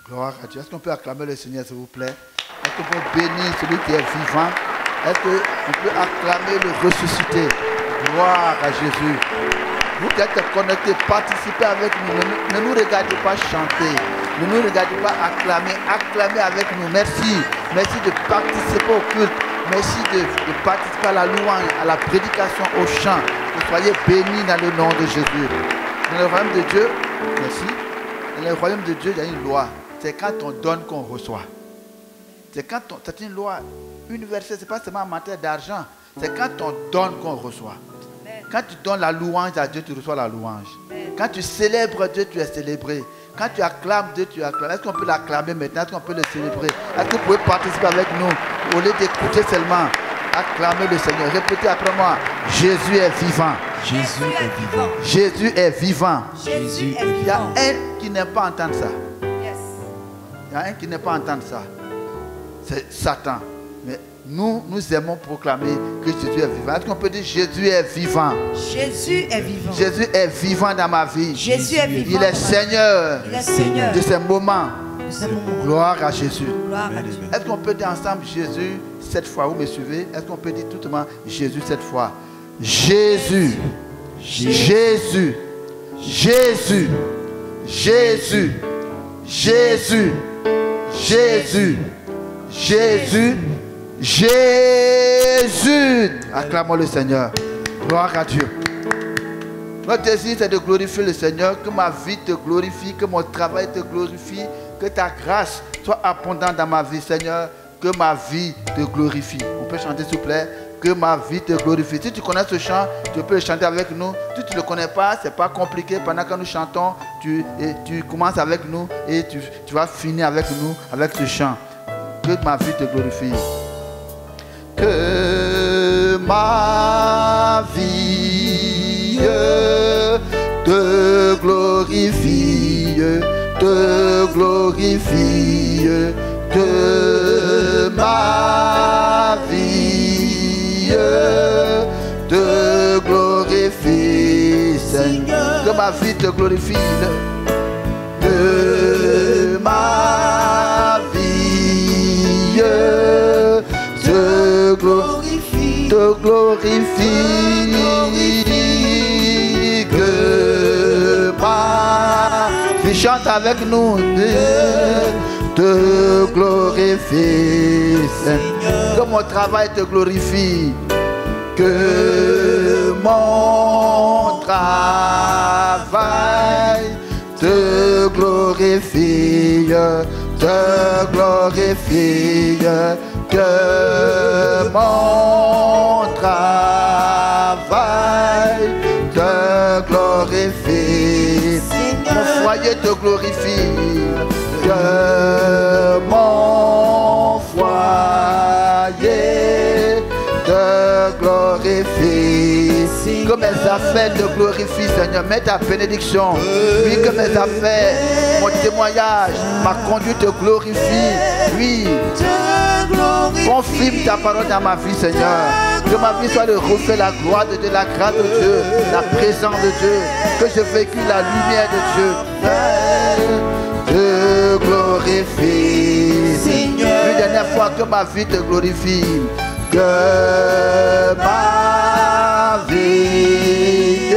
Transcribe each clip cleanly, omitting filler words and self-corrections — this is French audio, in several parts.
Gloire à Dieu. Est-ce qu'on peut acclamer le Seigneur, s'il vous plaît? Est-ce qu'on peut bénir celui qui est vivant? Est-ce qu'on peut acclamer le ressuscité? Gloire à Jésus. Vous qui êtes connectés, participez avec nous. Ne nous regardez pas chanter. Ne nous regardez pas acclamer. Acclamez avec nous. Merci. Merci de participer au culte. Merci de participer à la louange, à la prédication, au chant. Que soyez bénis dans le nom de Jésus. Dans le royaume de Dieu, merci. Dans le royaume de Dieu, il y a une loi. C'est quand on donne qu'on reçoit. C'est une loi universelle. Ce n'est pas seulement en matière d'argent. C'est quand on donne qu'on reçoit. Quand tu donnes la louange à Dieu, tu reçois la louange. Quand tu célèbres Dieu, tu es célébré. Quand tu acclames Dieu, tu acclames. Est-ce qu'on peut l'acclamer maintenant? Est-ce qu'on peut le célébrer? Est-ce que vous pouvez participer avec nous? Au lieu d'écouter seulement, acclamez le Seigneur. Répétez après moi. Jésus est vivant. Jésus est vivant. Jésus est vivant. Jésus est vivant. Il y a un qui n'aime pas entendre ça. Il y a un qui n'aime pas entendre ça. C'est Satan. Mais nous aimons proclamer que Jésus est vivant. Est-ce qu'on peut dire Jésus est vivant? Jésus est vivant. Jésus est vivant dans ma vie. Jésus est vivant. Il est Seigneur, de ces moments. Gloire à Jésus. Est-ce qu'on peut dire ensemble Jésus 7 fois? Vous me suivez? Est-ce qu'on peut dire tout le monde Jésus 7 fois? Jésus. Jésus. Jésus. Jésus. Jésus. Jésus. Jésus. Jésus. Acclamons le Seigneur. Gloire à Dieu. Notre désir, c'est de glorifier le Seigneur. Que ma vie te glorifie, que mon travail te glorifie, que ta grâce soit abondante dans ma vie, Seigneur. Que ma vie te glorifie. On peut chanter, s'il vous plaît. Que ma vie te glorifie. Si tu connais ce chant, tu peux le chanter avec nous. Si tu ne le connais pas, ce n'est pas compliqué. Pendant que nous chantons, tu commences avec nous et tu vas finir avec nous, avec ce chant. Que ma vie te glorifie. Que ma vie te glorifie, te glorifie, que ma vie te glorifie, Seigneur. Que ma vie te glorifie, que ma vie te glorifie, que ma vie chante avec nous, te glorifie, Seigneur. Que mon travail te glorifie, que mon travail te glorifie, te glorifie, que mon travail te glorifie, mon foyer te glorifie, que mon foyer te glorifie, que mes affaires te glorifient, Seigneur. Mets ta bénédiction. Oui, que mes affaires, mon témoignage, ma conduite te glorifie. Oui, confirme ta parole dans ma vie, Seigneur. Que ma vie soit le reflet, la gloire de Dieu, la grâce de Dieu, la présence de Dieu. Que je véhicule la lumière de Dieu. Te glorifie, Seigneur. Une dernière fois, que ma vie te glorifie. Que ma vie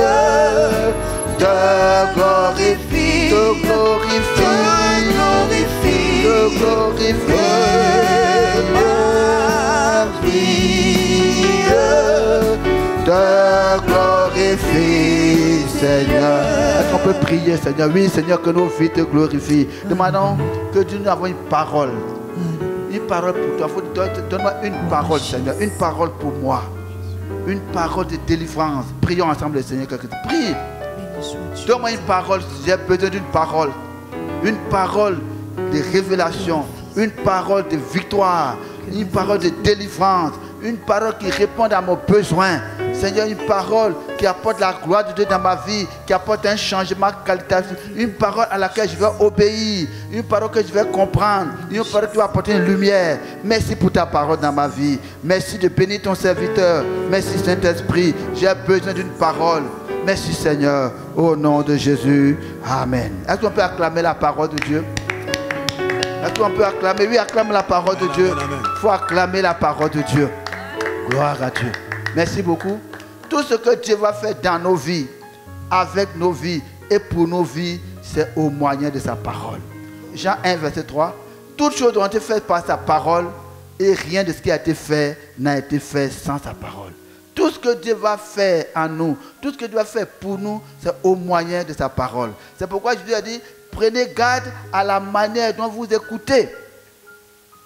te glorifie, te glorifie, te glorifie. Ma vie te glorifie, Seigneur. Est-ce qu'on peut prier, Seigneur? Oui, Seigneur, que nos vies te glorifient. Demandons que Dieu nous envoie une parole. Une parole pour toi. Donne-moi une parole, Seigneur. Une parole pour moi. Une parole de délivrance. Prions ensemble, le Seigneur. Prie. Donne-moi une parole. J'ai besoin d'une parole. Une parole de révélation. Une parole de victoire. Une parole de délivrance. Une parole qui répond à mon besoin. Seigneur, une parole qui apporte la gloire de Dieu dans ma vie, qui apporte un changement qualitatif, une parole à laquelle je vais obéir, une parole que je vais comprendre, une parole qui va apporter une lumière. Merci pour ta parole dans ma vie. Merci de bénir ton serviteur. Merci Saint-Esprit. J'ai besoin d'une parole. Merci Seigneur. Au nom de Jésus. Amen. Est-ce qu'on peut acclamer la parole de Dieu? Est-ce qu'on peut acclamer? Oui, acclame la parole de Dieu. Il faut acclamer la parole de Dieu. Gloire à Dieu. Merci beaucoup. Tout ce que Dieu va faire dans nos vies, avec nos vies et pour nos vies, c'est au moyen de sa parole. Jean 1, verset 3. Toutes choses ont été faites par sa parole et rien de ce qui a été fait n'a été fait sans sa parole. Tout ce que Dieu va faire en nous, tout ce que Dieu va faire pour nous, c'est au moyen de sa parole. C'est pourquoi Jésus a dit, prenez garde à la manière dont vous écoutez.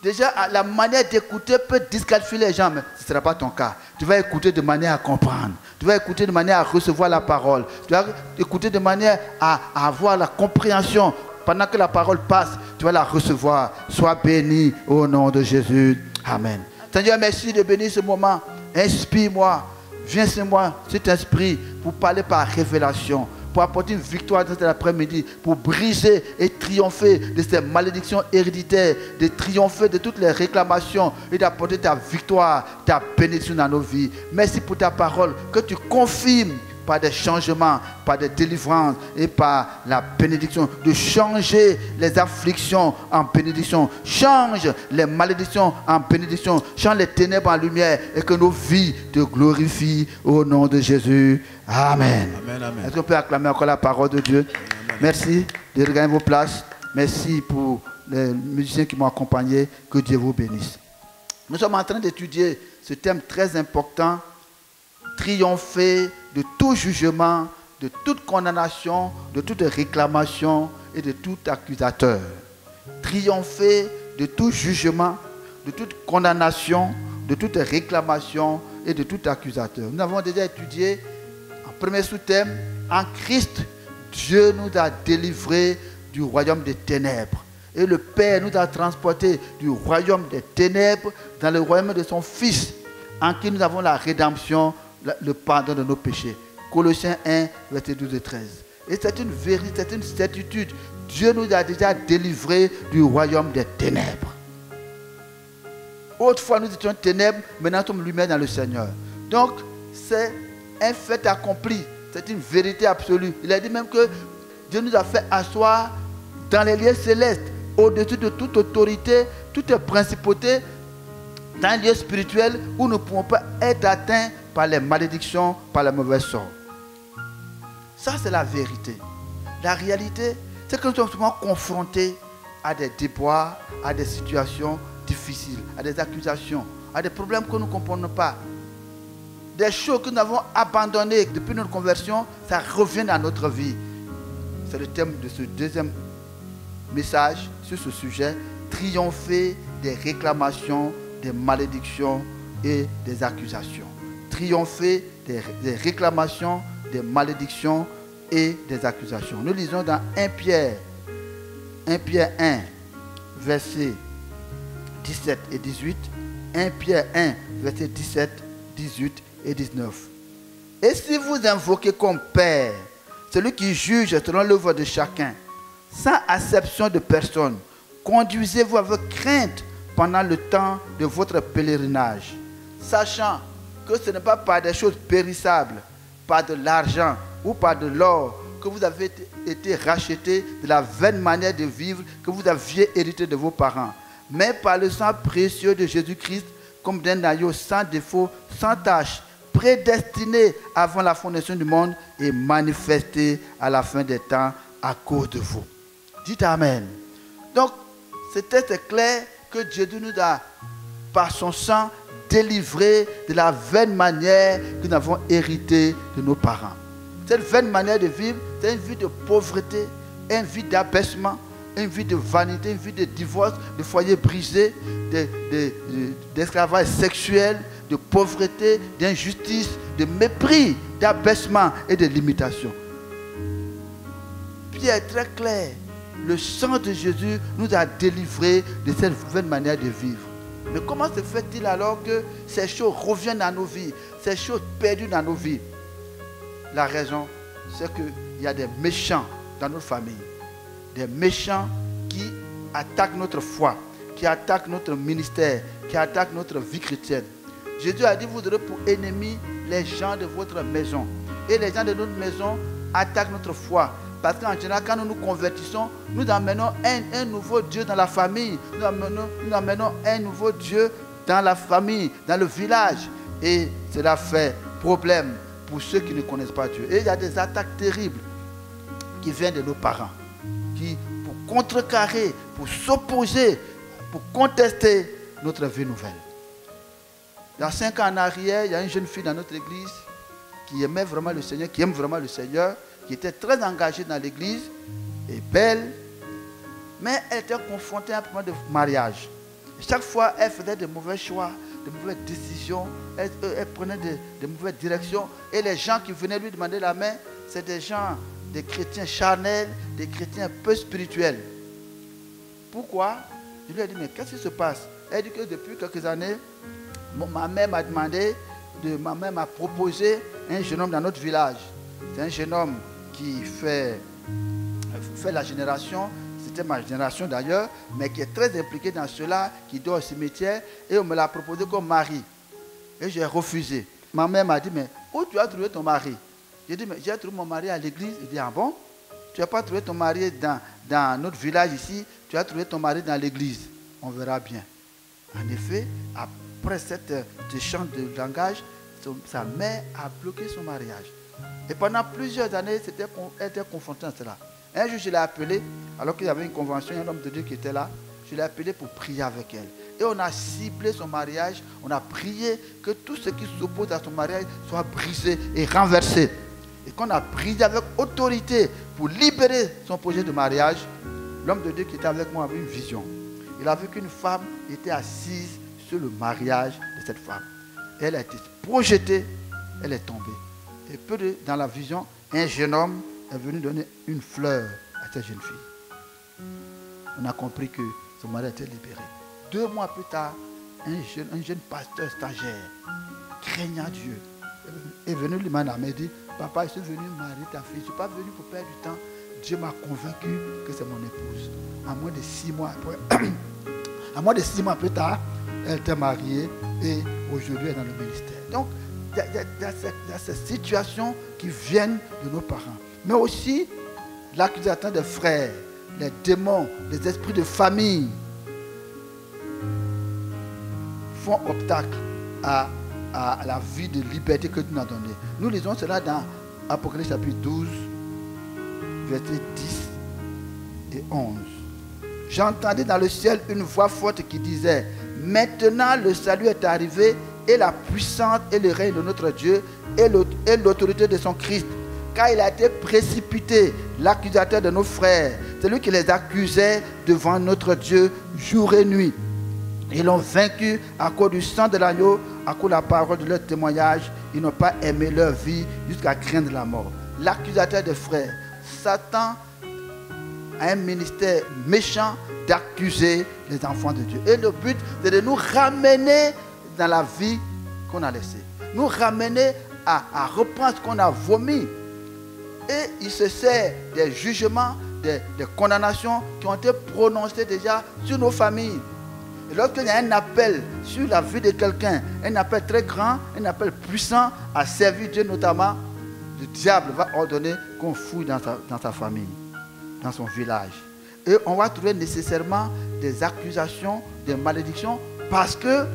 Déjà, la manière d'écouter peut disqualifier les gens, mais ce ne sera pas ton cas. Tu vas écouter de manière à comprendre. Tu vas écouter de manière à recevoir la parole. Tu vas écouter de manière à avoir la compréhension. Pendant que la parole passe, tu vas la recevoir. Sois béni au nom de Jésus. Amen. Seigneur, merci de bénir ce moment. Inspire-moi. Viens sur moi, cet esprit, pour parler par révélation, pour apporter une victoire dans cet après-midi, pour briser et triompher de ces malédictions héréditaires, de triompher de toutes les réclamations et d'apporter ta victoire, ta bénédiction dans nos vies. Merci pour ta parole que tu confirmes par des changements, par des délivrances et par la bénédiction, de changer les afflictions en bénédiction, change les malédictions en bénédiction, change les ténèbres en lumière et que nos vies te glorifient au nom de Jésus. Amen. Amen, amen. Est-ce qu'on peut acclamer encore la parole de Dieu? Amen. Merci de regagner vos places. Merci pour les musiciens qui m'ont accompagné. Que Dieu vous bénisse. Nous sommes en train d'étudier ce thème très important, triompher de tout jugement, de toute condamnation, de toute réclamation et de tout accusateur. Triompher de tout jugement, de toute condamnation, de toute réclamation et de tout accusateur. Nous avons déjà étudié en premier sous-thème, en Christ, Dieu nous a délivrés du royaume des ténèbres. Et le Père nous a transportés du royaume des ténèbres dans le royaume de son Fils, en qui nous avons la rédemption, le pardon de nos péchés. Colossiens 1, verset 12 et 13. Et c'est une vérité, c'est une certitude. Dieu nous a déjà délivrés du royaume des ténèbres. Autrefois, nous étions ténèbres, maintenant nous sommes lumière dans le Seigneur. Donc, c'est un fait accompli. C'est une vérité absolue. Il a dit même que Dieu nous a fait asseoir dans les lieux célestes, au-dessus de toute autorité, toute principauté, dans un lieu spirituel où nous ne pouvons pas être atteints par les malédictions, par la mauvaise sort. Ça, c'est la vérité. La réalité, c'est que nous sommes souvent confrontés à des déboires, à des situations difficiles, à des accusations, à des problèmes que nous ne comprenons pas. Des choses que nous avons abandonnées depuis notre conversion, ça revient dans notre vie. C'est le thème de ce deuxième message sur ce sujet, triompher des réclamations, des malédictions et des accusations. Triompher des réclamations, des malédictions et des accusations. Nous lisons dans 1 Pierre 1, versets 17 et 18. 1 Pierre 1, versets 17, 18 et 19. Et si vous invoquez comme Père celui qui juge selon l'œuvre de chacun, sans acception de personne, conduisez-vous avec crainte pendant le temps de votre pèlerinage, sachant que ce n'est pas par des choses périssables, par de l'argent ou par de l'or, que vous avez été rachetés de la vaine manière de vivre que vous aviez hérité de vos parents, mais par le sang précieux de Jésus-Christ, comme d'un agneau sans défaut, sans tache, prédestiné avant la fondation du monde et manifesté à la fin des temps à cause de vous. Dites Amen. Donc, c'est clair que Dieu nous a, par son sang, délivrés de la vaine manière que nous avons héritée de nos parents. Cette vaine manière de vivre, c'est une vie de pauvreté, une vie d'abaissement, une vie de vanité, une vie de divorce, de foyer brisé, d'esclavage sexuel, de pauvreté, d'injustice, de mépris, d'abaissement et de limitation. Pierre est très clair. Le sang de Jésus nous a délivrés de cette vaine manière de vivre. Mais comment se fait-il alors que ces choses reviennent dans nos vies, ces choses perdues dans nos vies? La raison, c'est qu'il y a des méchants dans notre famille. Des méchants qui attaquent notre foi, qui attaquent notre ministère, qui attaquent notre vie chrétienne. Jésus a dit, vous aurez pour ennemis les gens de votre maison. Et les gens de notre maison attaquent notre foi. Parce qu'en général, quand nous nous convertissons, nous amenons un nouveau Dieu dans la famille. Nous amenons un nouveau Dieu dans la famille, dans le village. Et cela fait problème pour ceux qui ne connaissent pas Dieu. Et il y a des attaques terribles qui viennent de nos parents, qui, pour contrecarrer, pour s'opposer, pour contester notre vie nouvelle. Il y a 5 ans en arrière, il y a une jeune fille dans notre église qui aimait vraiment le Seigneur, qui aime vraiment le Seigneur, qui était très engagée dans l'église, et belle, mais elle était confrontée à un problème de mariage. Et chaque fois, elle faisait de mauvais choix, de mauvaises décisions, elle prenait de mauvaises directions, et les gens qui venaient lui demander la main, c'est des gens, des chrétiens charnels, des chrétiens peu spirituels. Pourquoi? Je lui ai dit, mais qu'est-ce qui se passe? Elle dit que depuis quelques années, ma mère m'a demandé, ma mère m'a proposé un jeune homme dans notre village. C'est un jeune homme qui fait la génération, c'était ma génération d'ailleurs, mais qui est très impliqué dans cela, qui dort au cimetière, et on me l'a proposé comme mari. Et j'ai refusé. Ma mère m'a dit, mais où tu as trouvé ton mari? J'ai dit, mais j'ai trouvé mon mari à l'église. Il dit, ah bon? Tu n'as pas trouvé ton mari dans notre village ici, tu as trouvé ton mari dans l'église. On verra bien. En effet, après cet échange de langage, sa mère a bloqué son mariage. Et pendant plusieurs années, elle était confrontée à cela. Un jour, je l'ai appelée, alors qu'il y avait une convention, un homme de Dieu qui était là. Je l'ai appelée pour prier avec elle. Et on a ciblé son mariage. On a prié que tout ce qui s'oppose à son mariage soit brisé et renversé. Et qu'on a prié avec autorité pour libérer son projet de mariage, l'homme de Dieu qui était avec moi avait une vision. Il a vu qu'une femme était assise sur le mariage de cette femme. Elle a été projetée, elle est tombée. Et dans la vision, un jeune homme est venu donner une fleur à cette jeune fille. On a compris que son mari était libéré. 2 mois plus tard, un jeune pasteur stagiaire, craignant Dieu, est venu lui demander, il dit, papa, je suis venu marier ta fille, je ne suis pas venu pour perdre du temps. Dieu m'a convaincu que c'est mon épouse. À moins de 6 mois après, à moins de 6 mois plus tard, elle était mariée et aujourd'hui elle est dans le ministère. Donc, il y a ces situations qui viennent de nos parents. Mais aussi, l'accusation des frères, les démons, les esprits de famille font obstacle à la vie de liberté que Dieu nous a donnée. Nous lisons cela dans Apocalypse chapitre 12, versets 10 et 11. J'entendis dans le ciel une voix forte qui disait, maintenant le salut est arrivé et la puissance et le règne de notre Dieu et l'autorité de son Christ. Car il a été précipité, l'accusateur de nos frères, celui qui les accusait devant notre Dieu jour et nuit. Ils l'ont vaincu à cause du sang de l'agneau, à cause de la parole de leur témoignage. Ils n'ont pas aimé leur vie jusqu'à craindre la mort. L'accusateur des frères, Satan a un ministère méchant d'accuser les enfants de Dieu. Et le but, c'est de nous ramener dans la vie qu'on a laissée. Nous ramener à reprendre ce qu'on a vomi. Et il se sert des jugements, des condamnations qui ont été prononcées déjà sur nos familles. Et lorsqu'il y a un appel sur la vie de quelqu'un, un appel très grand, un appel puissant à servir Dieu notamment, le diable va ordonner qu'on fouille dans sa famille, dans son village. Et on va trouver nécessairement des accusations, des malédictions, parce que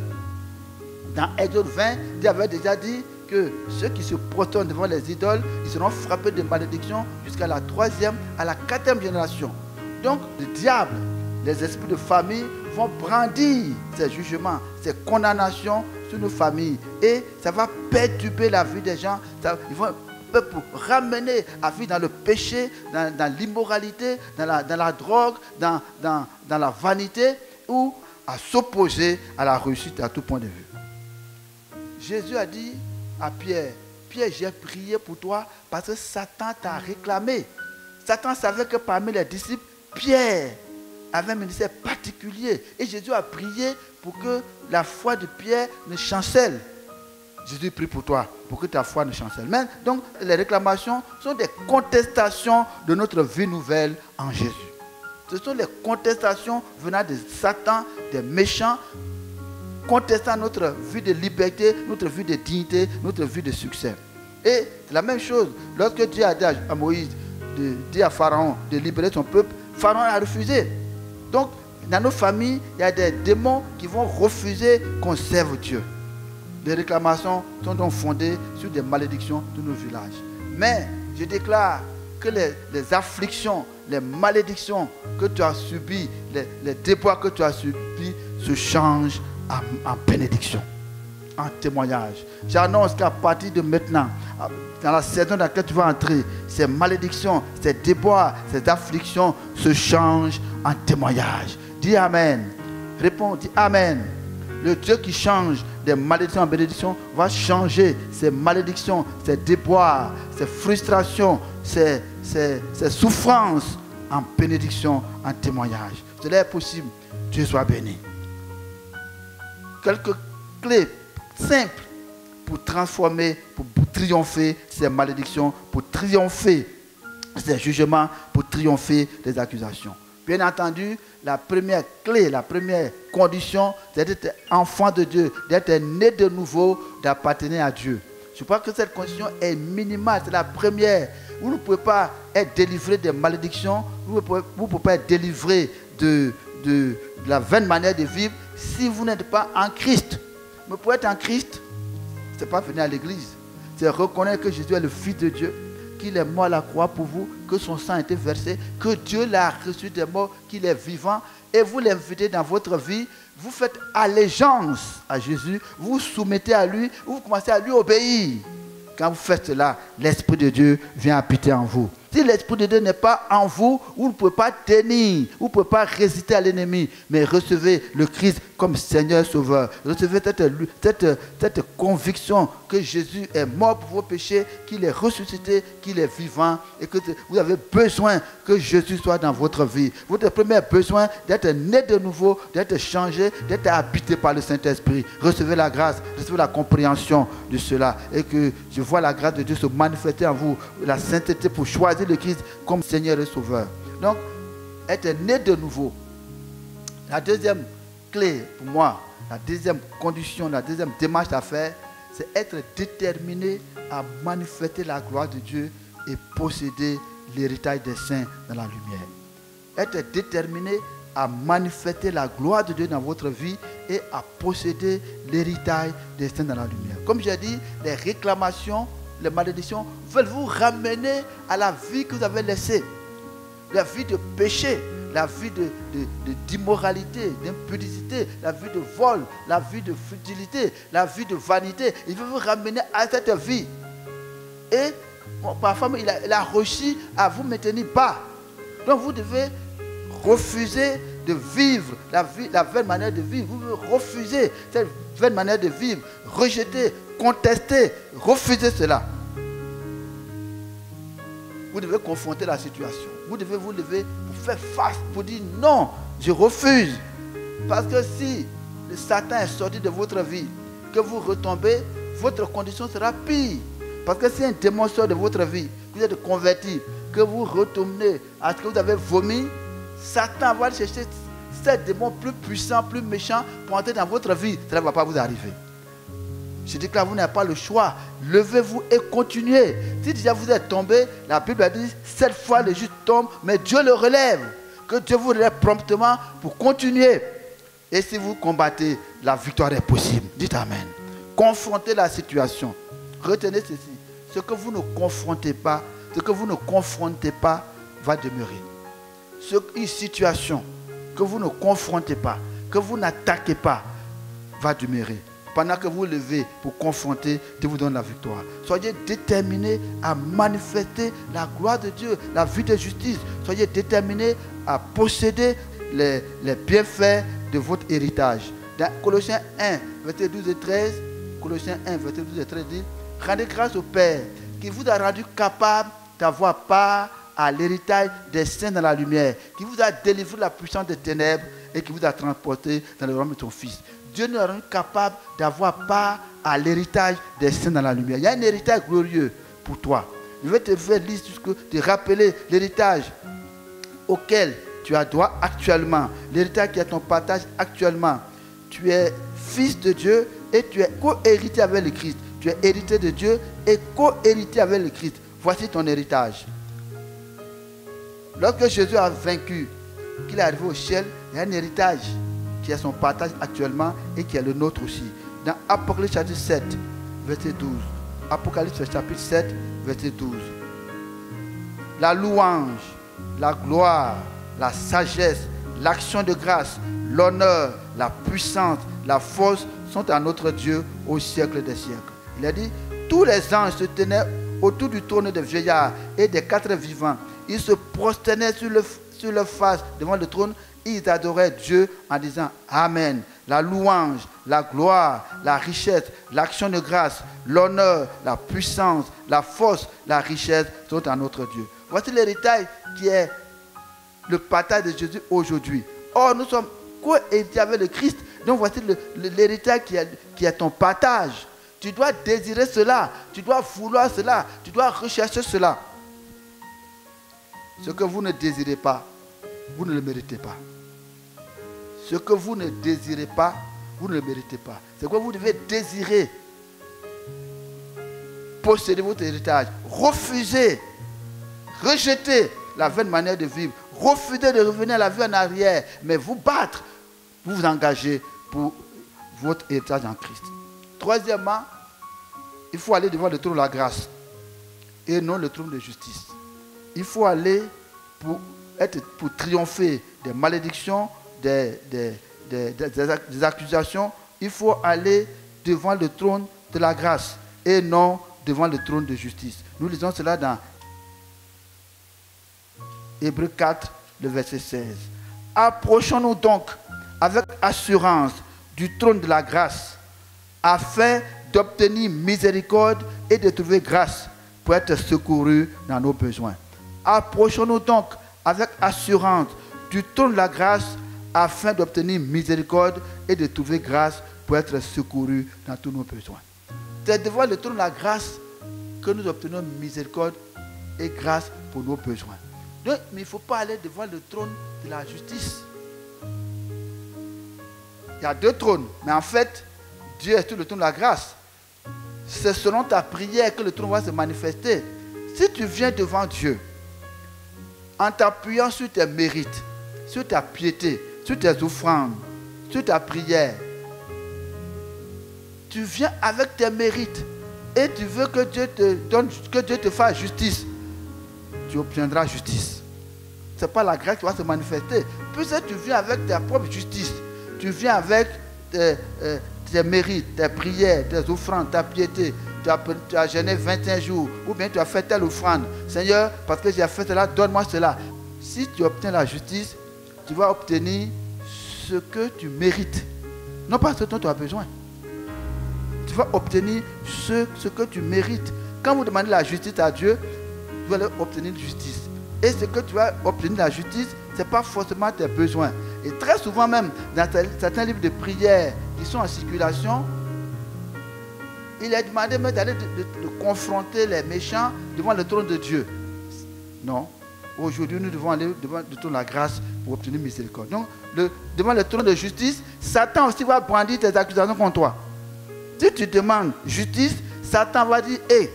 dans Exode 20, Dieu avait déjà dit que ceux qui se prosternent devant les idoles, ils seront frappés de malédictions jusqu'à la 3e, à la 4e génération. Donc le diable, les esprits de famille vont brandir ces jugements, ces condamnations sur nos familles. Et ça va perturber la vie des gens. Ils vont pour ramener à vivre dans le péché, dans l'immoralité, dans la drogue, dans la vanité, ou à s'opposer à la réussite à tout point de vue. Jésus a dit à Pierre, Pierre, j'ai prié pour toi parce que Satan t'a réclamé. Satan savait que parmi les disciples, Pierre avait un ministère particulier. Et Jésus a prié pour que la foi de Pierre ne chancelle. Jésus prie pour toi, pour que ta foi ne chancelle. Mais donc, les réclamations sont des contestations de notre vie nouvelle en Jésus. Ce sont les contestations venant de Satan, des méchants, contestant notre vie de liberté, notre vie de dignité, notre vie de succès. Et c'est la même chose, lorsque Dieu a dit à Moïse, dire à Pharaon de libérer son peuple, Pharaon a refusé. Donc, dans nos familles, il y a des démons qui vont refuser qu'on serve Dieu. Les réclamations sont donc fondées sur des malédictions de nos villages. Mais je déclare que les afflictions, les malédictions que tu as subies, les déboires que tu as subis se changent en bénédiction, en témoignage. J'annonce qu'à partir de maintenant, dans la saison dans laquelle tu vas entrer, ces malédictions, ces déboires, ces afflictions se changent en témoignage. Dis Amen. Réponds, dis Amen. Le Dieu qui change des malédictions en bénédiction va changer ces malédictions, ces déboires, ces frustrations, ces souffrances en bénédiction, en témoignage. Cela est possible. Dieu soit béni. Quelques clés simples pour transformer, pour triompher ces malédictions, pour triompher ces jugements, pour triompher des accusations. Bien entendu, la première clé, la première condition, c'est d'être enfant de Dieu, d'être né de nouveau, d'appartenir à Dieu. Je crois que cette condition est minimale, c'est la première. Vous ne pouvez pas être délivré des malédictions, vous ne pouvez pas être délivré de la vaine manière de vivre si vous n'êtes pas en Christ. Mais pour être en Christ, ce n'est pas venir à l'église, c'est reconnaître que Jésus est le Fils de Dieu, qu'il est mort à la croix pour vous, que son sang a été versé, que Dieu l'a reçu des morts, qu'il est vivant, et vous l'invitez dans votre vie, vous faites allégeance à Jésus, vous vous soumettez à lui, vous commencez à lui obéir. Quand vous faites cela, l'Esprit de Dieu vient habiter en vous. Si l'Esprit de Dieu n'est pas en vous, vous ne pouvez pas tenir, vous ne pouvez pas résister à l'ennemi, mais recevez le Christ comme Seigneur Sauveur. Recevez cette conviction que Jésus est mort pour vos péchés, qu'il est ressuscité, qu'il est vivant et que vous avez besoin que Jésus soit dans votre vie. Votre premier besoin d'être né de nouveau, d'être changé, d'être habité par le Saint-Esprit. Recevez la grâce, recevez la compréhension de cela et que je vois la grâce de Dieu se manifester en vous, la sainteté pour choisir le Christ comme Seigneur et Sauveur. Donc, être né de nouveau. La deuxième clé pour moi, la deuxième condition, la deuxième démarche à faire, c'est être déterminé à manifester la gloire de Dieu et posséder l'héritage des saints dans la lumière. Être déterminé à manifester la gloire de Dieu dans votre vie et à posséder l'héritage des saints dans la lumière. Comme j'ai dit, les réclamations, les malédictions veulent vous ramener à la vie que vous avez laissée. La vie de péché, la vie d'immoralité, d'impudicité, la vie de vol, la vie de futilité, la vie de vanité. Il veut vous ramener à cette vie. Et parfois, il a réussi à vous maintenir bas. Donc vous devez refuser de vivre la vaine manière de vivre. Vous devez refuser cette vaine manière de vivre, rejeter, contester, refuser cela. Vous devez confronter la situation. Vous devez vous lever pour faire face, pour dire non, je refuse. Parce que si le Satan est sorti de votre vie, que vous retombez, votre condition sera pire. Parce que si un démon sort de votre vie, vous êtes converti, que vous retournez à ce que vous avez vomi, Satan va chercher ces démons plus puissants, plus méchants pour entrer dans votre vie. Cela ne va pas vous arriver. Je dis que là, vous n'avez pas le choix. Levez-vous et continuez. Si déjà vous êtes tombé, la Bible a dit, 7 fois le juste tombe, mais Dieu le relève. Que Dieu vous relève promptement pour continuer. Et si vous combattez, la victoire est possible. Dites Amen. Confrontez la situation. Retenez ceci. Ce que vous ne confrontez pas, va demeurer. Une situation que vous ne confrontez pas, que vous n'attaquez pas, va demeurer. Pendant que vous levez pour confronter, Dieu vous donne la victoire. Soyez déterminés à manifester la gloire de Dieu, la vie de justice. Soyez déterminés à posséder les bienfaits de votre héritage. Dans Colossiens 1, versets 12 et 13, Colossiens 1, versets 12 et 13 dit, rendez grâce au Père qui vous a rendu capable d'avoir part à l'héritage des saints dans la lumière, qui vous a délivré de la puissance des ténèbres et qui vous a transporté dans le royaume de son Fils. Dieu nous a rendu capable d'avoir part à l'héritage des saints dans la lumière. Il y a un héritage glorieux pour toi. Je vais te faire liste, te rappeler l'héritage auquel tu as droit actuellement, l'héritage qui est ton partage actuellement. Tu es fils de Dieu et tu es co-héritier avec le Christ. Tu es héritier de Dieu et co-héritier avec le Christ. Voici ton héritage. Lorsque Jésus a vaincu, qu'il est arrivé au ciel, il y a un héritage qui est son partage actuellement et qui est le nôtre aussi. Dans Apocalypse chapitre 7, verset 12. Apocalypse chapitre 7, verset 12. La louange, la gloire, la sagesse, l'action de grâce, l'honneur, la puissance, la force sont à notre Dieu au siècle des siècles. Il a dit, tous les anges se tenaient autour du trône des vieillards et des quatre vivants. Ils se prosternaient sur leur face devant le trône. Ils adoraient Dieu en disant Amen. La louange, la gloire, la richesse, l'action de grâce, l'honneur, la puissance, la force, la richesse sont à notre Dieu. Voici l'héritage qui est le partage de Jésus aujourd'hui. Or, nous sommes co-héritiers avec le Christ. Donc, voici l'héritage qui est ton partage. Tu dois désirer cela. Tu dois vouloir cela. Tu dois rechercher cela. Ce que vous ne désirez pas, vous ne le méritez pas. Ce que vous ne désirez pas, vous ne le méritez pas. C'est quoi vous devez désirer. Posséder votre héritage. Refuser. Rejeter la vaine manière de vivre. Refuser de revenir à la vie en arrière. Mais vous battre. Vous vous engagez pour votre héritage en Christ. Troisièmement, il faut aller devant le trône de la grâce. Et non le trône de justice. Il faut aller pour triompher des malédictions, des accusations. Il faut aller devant le trône de la grâce et non devant le trône de justice. Nous lisons cela dans Hébreux 4, le verset 16. Approchons-nous donc avec assurance du trône de la grâce afin d'obtenir miséricorde et de trouver grâce pour être secourus dans nos besoins. Approchons-nous donc avec assurance du trône de la grâce afin d'obtenir miséricorde et de trouver grâce pour être secourus dans tous nos besoins. C'est devant le trône de la grâce que nous obtenons miséricorde et grâce pour nos besoins. Donc, mais il ne faut pas aller devant le trône de la justice. Il y a deux trônes, mais en fait, Dieu est sur le trône de la grâce. C'est selon ta prière que le trône va se manifester. Si tu viens devant Dieu, en t'appuyant sur tes mérites, sur ta piété, sur tes offrandes, sur ta prière, tu viens avec tes mérites et tu veux que Dieu te donne, que Dieu te fasse justice, tu obtiendras justice. Ce n'est pas la grâce qui va se manifester. Puisque tu viens avec ta propre justice, tu viens avec tes mérites, tes prières, tes offrandes, ta piété. Tu as jeûné 21 jours, ou bien tu as fait telle offrande. Seigneur, parce que j'ai fait cela, donne-moi cela. Si tu obtiens la justice, tu vas obtenir ce que tu mérites. Non pas ce dont tu as besoin. Tu vas obtenir ce que tu mérites. Quand vous demandez la justice à Dieu, vous allez obtenir justice. Et ce que tu vas obtenir la justice, ce n'est pas forcément tes besoins. Et très souvent même, dans certains livres de prière qui sont en circulation, il est demandé même d'aller de confronter les méchants devant le trône de Dieu. Non. Aujourd'hui, nous devons aller devant le trône de la grâce pour obtenir miséricorde. Donc, devant le trône de justice, Satan aussi va brandir tes accusations contre toi. Si tu demandes justice, Satan va dire, hé,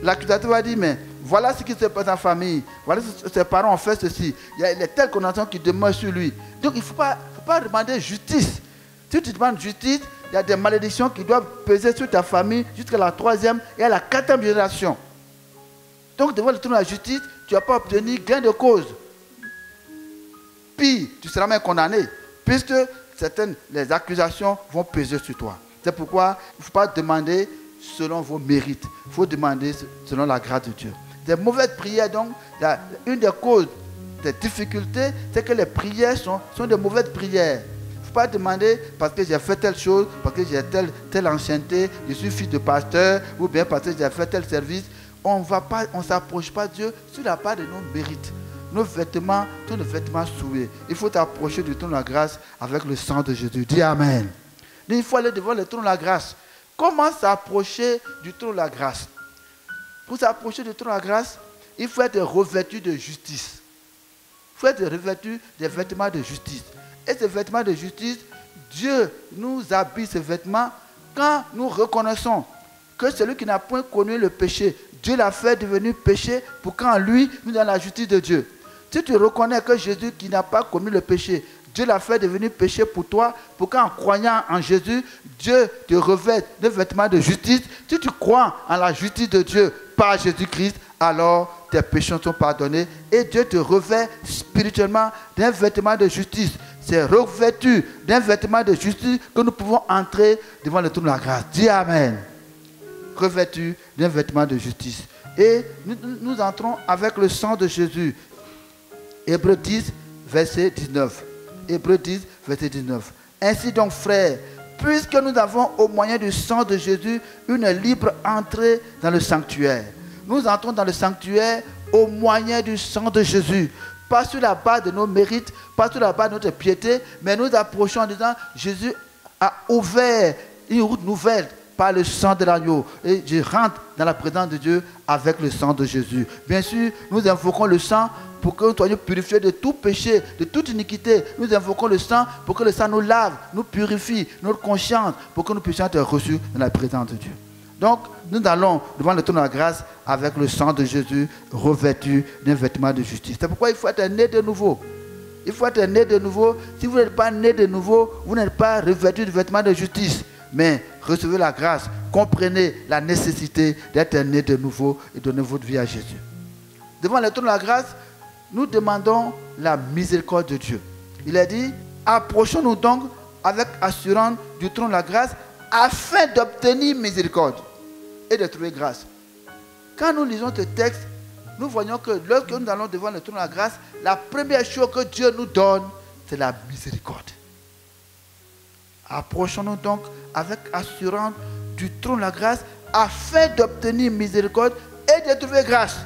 l'accusateur va dire, mais voilà ce qui se passe en famille. Voilà ses parents ont fait ceci. Il y a telles conditions qui demeurent sur lui. Donc, il ne faut pas demander justice. Si tu demandes justice, il y a des malédictions qui doivent peser sur ta famille jusqu'à la 3e et à la 4e génération. Donc, devant le trône de la justice, tu ne vas pas obtenir gain de cause. Pire, tu seras même condamné, puisque les accusations vont peser sur toi. C'est pourquoi il ne faut pas demander selon vos mérites. Il faut demander selon la grâce de Dieu. Des mauvaises prières, donc, une des causes des difficultés, c'est que les prières sont de mauvaises prières. Il ne faut pas demander parce que j'ai fait telle chose, parce que j'ai telle ancienneté, je suis fils de pasteur, ou bien parce que j'ai fait tel service. On ne s'approche pas de Dieu sur la part de nos mérites. Nos vêtements sont des vêtements souillés. Il faut t'approcher du trône de la grâce avec le sang de Jésus. Dis Amen. Il faut aller devant le trône de la grâce. Comment s'approcher du trône de la grâce? Pour s'approcher du trône de la grâce, il faut être revêtu de justice. Il faut être revêtu des vêtements de justice. Et ces vêtements de justice, Dieu nous habille ces vêtements quand nous reconnaissons que celui qui n'a point connu le péché, Dieu l'a fait devenir péché pour qu'en lui, nous ayons la justice de Dieu. Si tu reconnais que Jésus qui n'a pas commis le péché, Dieu l'a fait devenir péché pour toi, pour qu'en croyant en Jésus, Dieu te revête de vêtements de justice. Si tu crois en la justice de Dieu par Jésus-Christ, alors tes péchés sont pardonnés et Dieu te revêt spirituellement d'un vêtement de justice. C'est revêtu d'un vêtement de justice que nous pouvons entrer devant le trône de la grâce. Dis Amen. Revêtu d'un vêtement de justice. Et nous entrons avec le sang de Jésus. Hébreux 10, verset 19. Hébreux 10, verset 19. Ainsi donc, frères, puisque nous avons au moyen du sang de Jésus une libre entrée dans le sanctuaire. Nous entrons dans le sanctuaire au moyen du sang de Jésus. Pas sur la base de nos mérites, pas sur la base de notre piété, mais nous approchons en disant, Jésus a ouvert une route nouvelle par le sang de l'agneau. Et je rentre dans la présence de Dieu avec le sang de Jésus. Bien sûr, nous invoquons le sang pour que nous soyons purifiés de tout péché, de toute iniquité. Nous invoquons le sang pour que le sang nous lave, nous purifie, notre conscience, pour que nous puissions être reçus dans la présence de Dieu. Donc, nous allons devant le trône de la grâce avec le sang de Jésus revêtu d'un vêtement de justice. C'est pourquoi il faut être né de nouveau. Il faut être né de nouveau. Si vous n'êtes pas né de nouveau, vous n'êtes pas revêtu de vêtements de justice. Mais recevez la grâce, comprenez la nécessité d'être né de nouveau et donner votre vie à Jésus. Devant le trône de la grâce, nous demandons la miséricorde de Dieu. Il a dit, approchons-nous donc avec assurance du trône de la grâce afin d'obtenir miséricorde et de trouver grâce. Quand nous lisons ce texte, nous voyons que lorsque nous allons devant le trône de la grâce, la première chose que Dieu nous donne, c'est la miséricorde. Approchons-nous donc avec assurance du trône de la grâce afin d'obtenir miséricorde et de trouver grâce.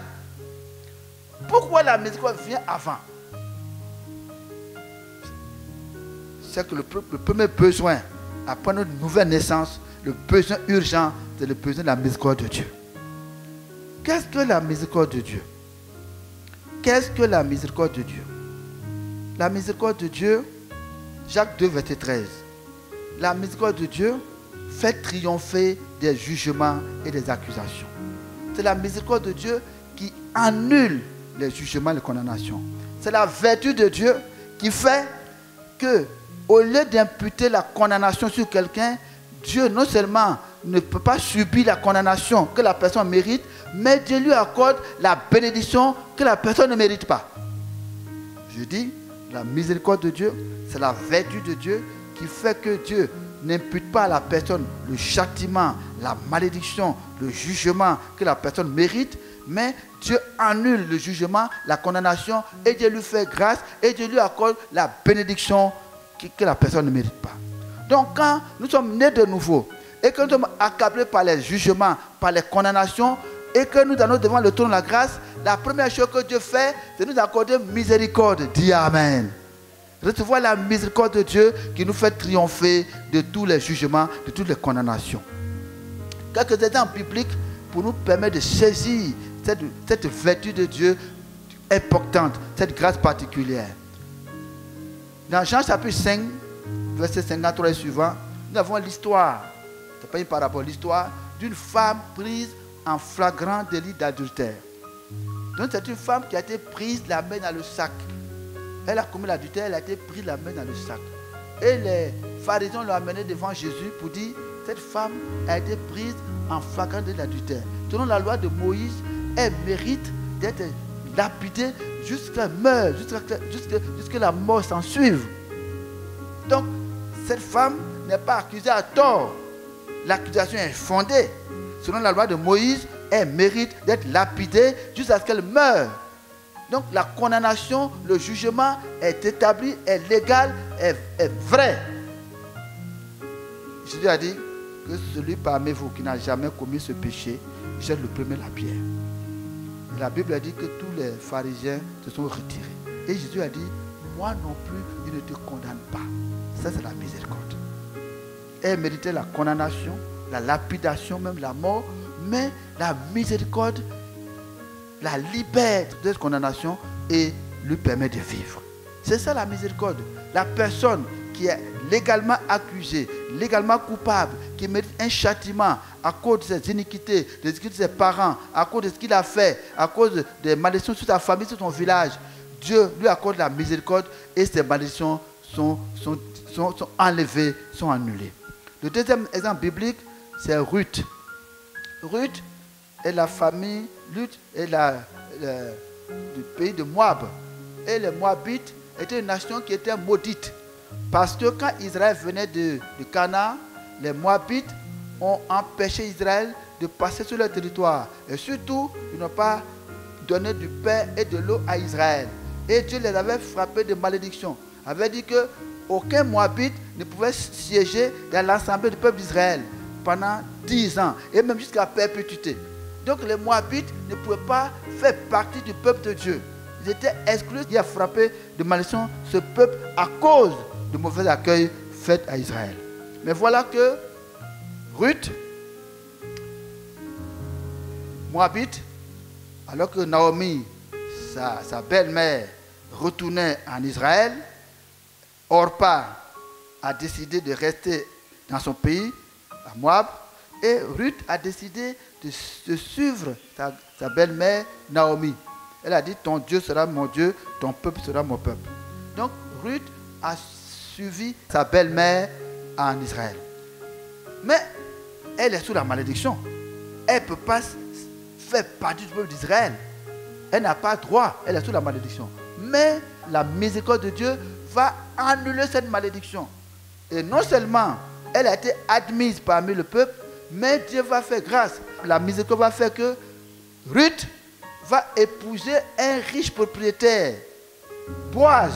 Pourquoi la miséricorde vient avant? C'est que le premier besoin, après notre nouvelle naissance, le besoin urgent, c'est le besoin de la miséricorde de Dieu. Qu'est-ce que la miséricorde de Dieu? Qu'est-ce que la miséricorde de Dieu? La miséricorde de Dieu, Jacques 2, verset 13. La miséricorde de Dieu fait triompher des jugements et des accusations. C'est la miséricorde de Dieu qui annule les jugements et les condamnations. C'est la vertu de Dieu qui fait que, au lieu d'imputer la condamnation sur quelqu'un, Dieu non seulement ne peut pas subir la condamnation que la personne mérite, mais Dieu lui accorde la bénédiction que la personne ne mérite pas. Je dis, la miséricorde de Dieu, c'est la vertu de Dieu qui fait que Dieu n'impute pas à la personne le châtiment, la malédiction, le jugement que la personne mérite, mais Dieu annule le jugement, la condamnation, et Dieu lui fait grâce, et Dieu lui accorde la bénédiction que la personne ne mérite pas. Donc quand nous sommes nés de nouveau, et que nous sommes accablés par les jugements, par les condamnations, et que nous allons devant le trône de la grâce, la première chose que Dieu fait, c'est nous accorder miséricorde. Dis Amen. Recevoir la miséricorde de Dieu qui nous fait triompher de tous les jugements, de toutes les condamnations. Quelques exemples bibliques pour nous permettre de saisir cette vertu de Dieu importante, cette grâce particulière. Dans Jean chapitre 5, verset 53 et suivant, nous avons l'histoire, ce n'est pas une parabole, l'histoire d'une femme prise en flagrant délit d'adultère. Donc c'est une femme qui a été prise la main dans le sac. Elle a commis l'adultère, elle a été prise la main dans le sac. Et les pharisiens l'ont amenée devant Jésus pour dire, cette femme a été prise en flagrant délit d'adultère. Selon la loi de Moïse, elle mérite d'être lapidée jusqu'à qu'elle meure, jusqu'à la mort s'en suive. Donc, cette femme n'est pas accusée à tort. L'accusation est fondée. Selon la loi de Moïse, elle mérite d'être lapidée jusqu'à ce qu'elle meure. Donc, la condamnation, le jugement est établi, est légal, est vrai. Jésus a dit que celui parmi vous qui n'a jamais commis ce péché, jette le premier la pierre. Et la Bible a dit que tous les pharisiens se sont retirés. Et Jésus a dit, moi non plus, il ne te condamne pas. Ça, c'est la miséricorde. Elle méritait la condamnation, la lapidation, même la mort, mais la miséricorde la libère de cette condamnation et lui permet de vivre. C'est ça la miséricorde. La personne qui est légalement accusée, légalement coupable, qui mérite un châtiment à cause de ses iniquités, de ses parents, à cause de ce qu'il a fait, à cause des malédictions sur sa famille, sur son village. Dieu lui accorde la miséricorde et ses malédictions sont enlevées, sont annulées. Le deuxième exemple biblique, c'est Ruth. Ruth est la famille, Ruth est du pays de Moab. Et les Moabites étaient une nation qui était maudite. Parce que quand Israël venait de Canaan, les Moabites ont empêché Israël de passer sur leur territoire. Et surtout, ils n'ont pas donné du pain et de l'eau à Israël. Et Dieu les avait frappés de malédiction. Il avait dit qu'aucun Moabite ne pouvait siéger dans l'assemblée du peuple d'Israël pendant 10 ans, et même jusqu'à perpétuité. Donc les Moabites ne pouvaient pas faire partie du peuple de Dieu. Ils étaient exclus. Il a frappé de malédiction ce peuple à cause du mauvais accueil fait à Israël. Mais voilà que Ruth, Moabite, alors que Naomi, sa belle-mère, retournait en Israël, Orpa a décidé de rester dans son pays, à Moab, et Ruth a décidé de suivre sa belle-mère Naomi. Elle a dit, ton Dieu sera mon Dieu, ton peuple sera mon peuple. Donc Ruth a suivi sa belle-mère en Israël. Mais elle est sous la malédiction. Elle ne peut pas faire partie du peuple d'Israël. Elle n'a pas droit, elle est sous la malédiction. Mais la miséricorde de Dieu va annuler cette malédiction. Et non seulement elle a été admise parmi le peuple, mais Dieu va faire grâce. La miséricorde va faire que Ruth va épouser un riche propriétaire, Boaz,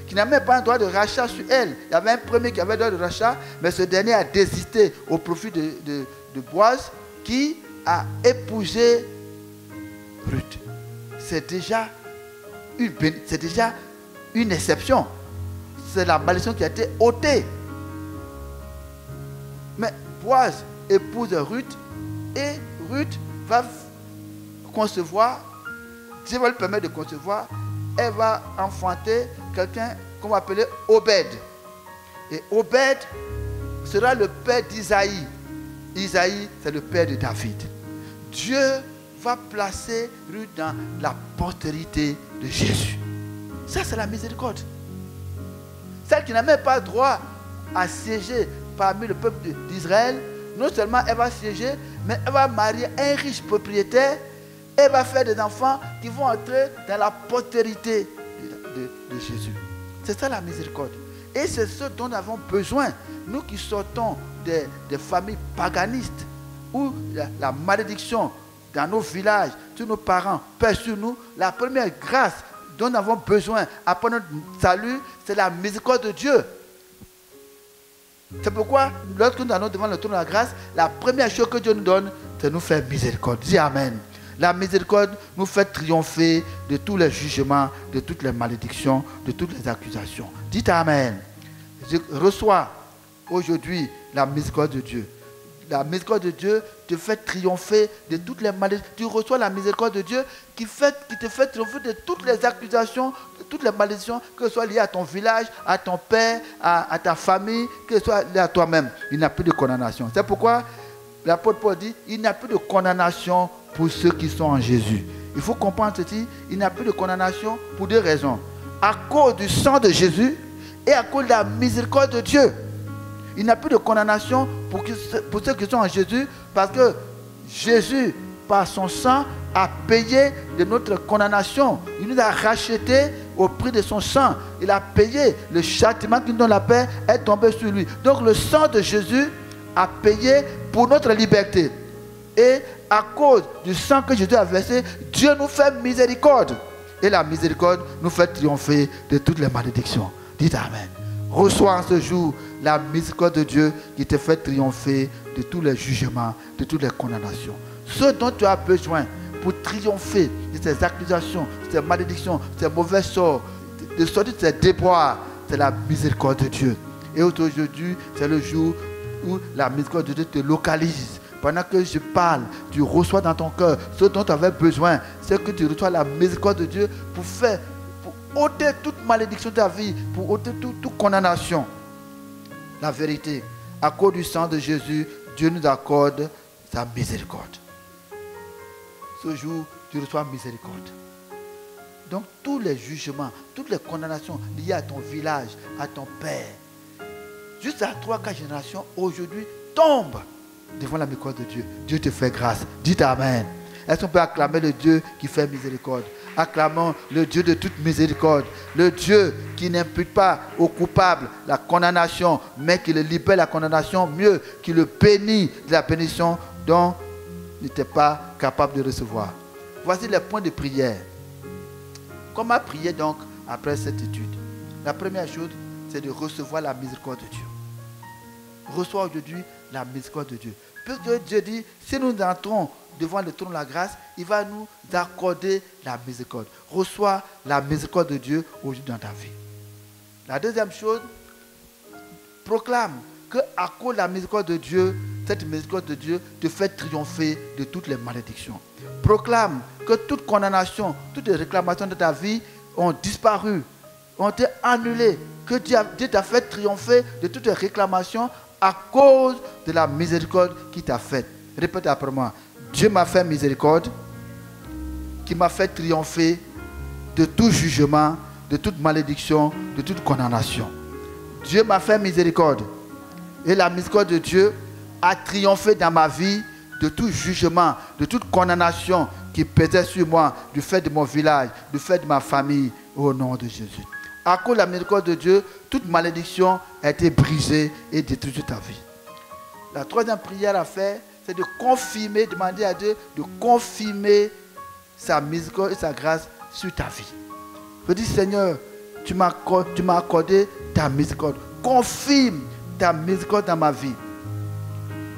qui n'a même pas un droit de rachat sur elle. Il y avait un premier qui avait un droit de rachat, mais ce dernier a désisté au profit de Boaz, qui a épousé Ruth. C'est déjà une exception. C'est la malédiction qui a été ôtée. Mais Boaz épouse Ruth et Ruth va concevoir, Dieu va lui permettre de concevoir, elle va enfanter quelqu'un qu'on va appeler Obed. Et Obed sera le père d'Isaïe. Isaïe, c'est le père de David. Dieu va placer Ruth dans la postérité de Jésus. Ça, c'est la miséricorde. Celle qui n'a même pas droit à siéger parmi le peuple d'Israël, non seulement elle va siéger, mais elle va marier un riche propriétaire. Elle va faire des enfants qui vont entrer dans la postérité de Jésus. C'est ça la miséricorde. Et c'est ce dont nous avons besoin, nous qui sortons des familles paganistes, où la malédiction dans nos villages, tous nos parents pèsent sur nous. La première grâce dont nous avons besoin après notre salut, c'est la miséricorde de Dieu. C'est pourquoi, lorsque nous allons devant le trône de la grâce, la première chose que Dieu nous donne, c'est de nous faire miséricorde. Dis Amen. La miséricorde nous fait triompher de tous les jugements, de toutes les malédictions, de toutes les accusations. Dites Amen. Je reçois aujourd'hui la miséricorde de Dieu. La miséricorde de Dieu te fait triompher de toutes les malédictions. Tu reçois la miséricorde de Dieu qui te fait triompher de toutes les accusations, de toutes les malédictions, que ce soit lié à ton village, à ton père, à ta famille, que ce soit lié à toi-même. Il n'y a plus de condamnation. C'est pourquoi l'apôtre Paul dit, il n'y a plus de condamnation pour ceux qui sont en Jésus. Il faut comprendre ceci, il n'y a plus de condamnation pour deux raisons. À cause du sang de Jésus et à cause de la miséricorde de Dieu. Il n'y a plus de condamnation pour ceux qui sont en Jésus, parce que Jésus, par son sang, a payé de notre condamnation. Il nous a rachetés au prix de son sang. Il a payé. Le châtiment qui nous donne la paix est tombé sur lui. Donc le sang de Jésus a payé pour notre liberté. Et à cause du sang que Jésus a versé, Dieu nous fait miséricorde. Et la miséricorde nous fait triompher de toutes les malédictions. Dites Amen. Reçois en ce jour la miséricorde de Dieu qui te fait triompher de tous les jugements, de toutes les condamnations. Ce dont tu as besoin pour triompher de ces accusations, de ces malédictions, de ces mauvais sorts, de sortir de ces déboires, c'est la miséricorde de Dieu. Et aujourd'hui, c'est le jour où la miséricorde de Dieu te localise. Pendant que je parle, tu reçois dans ton cœur ce dont tu avais besoin. C'est que tu reçois la miséricorde de Dieu pour ôter toute malédiction de ta vie, pour ôter toute condamnation. La vérité, à cause du sang de Jésus, Dieu nous accorde sa miséricorde. Ce jour, tu reçois miséricorde. Donc tous les jugements, toutes les condamnations liées à ton village, à ton père, juste à 3-4 générations, aujourd'hui, tombent devant la miséricorde de Dieu. Dieu te fait grâce. Dites Amen. Est-ce qu'on peut acclamer le Dieu qui fait miséricorde? Acclamons le Dieu de toute miséricorde. Le Dieu qui n'impute pas au coupable la condamnation, mais qui le libère de la condamnation, mieux, qui le bénit de la bénédiction dont il n'était pas capable de recevoir. Voici les points de prière. Comment prier donc après cette étude? La première chose, c'est de recevoir la miséricorde de Dieu. Reçois aujourd'hui la miséricorde de Dieu. Puisque Dieu dit, si nous entrons devant le trône de la grâce, il va nous accorder la miséricorde. Reçois la miséricorde de Dieu aujourd'hui dans ta vie. La deuxième chose, proclame que à cause de la miséricorde de Dieu, cette miséricorde de Dieu te fait triompher de toutes les malédictions. Proclame que toute condamnation, toutes les réclamations de ta vie ont disparu, ont été annulées, que Dieu t'a fait triompher de toutes les réclamations à cause de la miséricorde qu'il t'a faite. Répète après moi. Dieu m'a fait miséricorde, qui m'a fait triompher de tout jugement, de toute malédiction, de toute condamnation. Dieu m'a fait miséricorde. Et la miséricorde de Dieu a triomphé dans ma vie de tout jugement, de toute condamnation qui pesait sur moi, du fait de mon village, du fait de ma famille, au nom de Jésus. À cause de la miséricorde de Dieu, toute malédiction a été brisée et détruite de ta vie. La troisième prière à faire, c'est de confirmer, demander à Dieu de confirmer sa miséricorde et sa grâce sur ta vie. Je dis, Seigneur, tu m'as accordé ta miséricorde. Confirme ta miséricorde dans ma vie.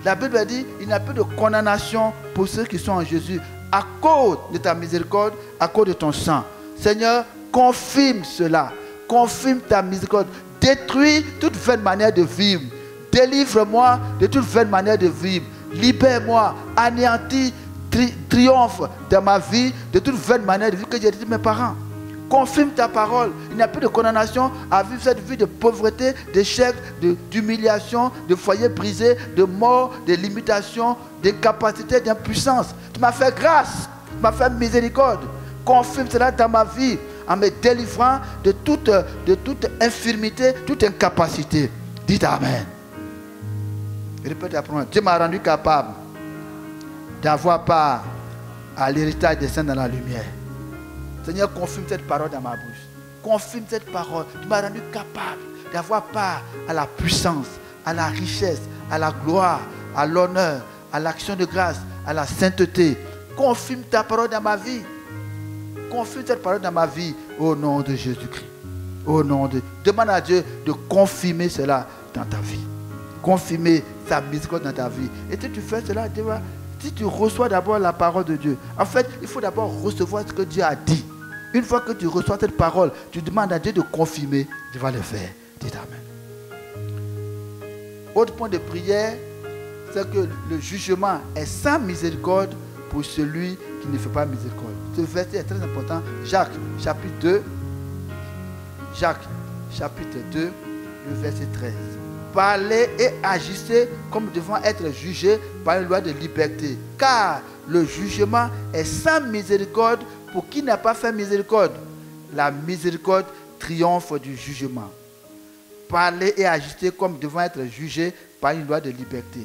La Bible dit, il n'y a plus de condamnation pour ceux qui sont en Jésus à cause de ta miséricorde, à cause de ton sang. Seigneur, confirme cela. Confirme ta miséricorde. Détruis toute vaine manière de vivre. Délivre-moi de toute vaine manière de vivre. Libère-moi. Anéantis, triomphe dans ma vie de toute vaine manière de vivre que j'ai dit à mes parents. Confirme ta parole. Il n'y a plus de condamnation à vivre cette vie de pauvreté, d'échec, d'humiliation, de foyer brisé, de mort, de limitation, d'incapacité, d'impuissance. Tu m'as fait grâce. Tu m'as fait miséricorde. Confirme cela dans ma vie en me délivrant de toute infirmité, toute incapacité. Dites Amen. Répète après. Dieu m'a rendu capable d'avoir part à l'héritage des saints dans la lumière. Seigneur, confirme cette parole dans ma bouche. Confirme cette parole. Tu m'as rendu capable d'avoir part à la puissance, à la richesse, à la gloire, à l'honneur, à l'action de grâce, à la sainteté. Confirme ta parole dans ma vie. Confirme cette parole dans ma vie au nom de Jésus-Christ. Au nom de... Demande à Dieu de confirmer cela dans ta vie. Confirmer sa miséricorde dans ta vie. Et si tu fais cela, si tu reçois d'abord la parole de Dieu, en fait, il faut d'abord recevoir ce que Dieu a dit. Une fois que tu reçois cette parole, tu demandes à Dieu de confirmer, tu vas le faire. Dites Amen. Autre point de prière, c'est que le jugement est sans miséricorde pour celui qui ne fait pas miséricorde. Ce verset est très important. Jacques, chapitre 2. Jacques, chapitre 2, le verset 13. Parlez et agissez comme devant être jugés par une loi de liberté. Car le jugement est sans miséricorde pour qui n'a pas fait miséricorde. La miséricorde triomphe du jugement. Parlez et agissez comme devant être jugés par une loi de liberté.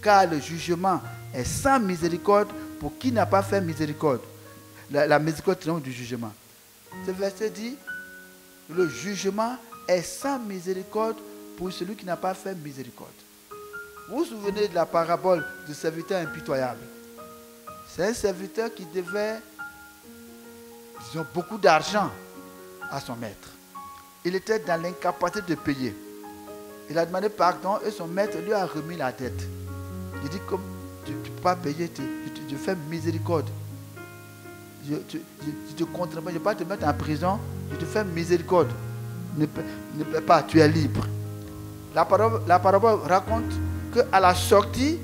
Car le jugement est sans miséricorde pour qui n'a pas fait miséricorde. La miséricorde triomphe du jugement. Ce verset dit, le jugement est sans miséricorde pour celui qui n'a pas fait miséricorde. Vous vous souvenez de la parabole du serviteur impitoyable? C'est un serviteur qui devait, disons, beaucoup d'argent à son maître. Il était dans l'incapacité de payer. Il a demandé pardon et son maître lui a remis la dette. Il dit, comme tu ne peux pas payer, je fais miséricorde. Je te contrains pas, je ne vais pas te mettre en prison, je te fais miséricorde. Ne peux pas, tu es libre. La parabole raconte qu'à la sortie,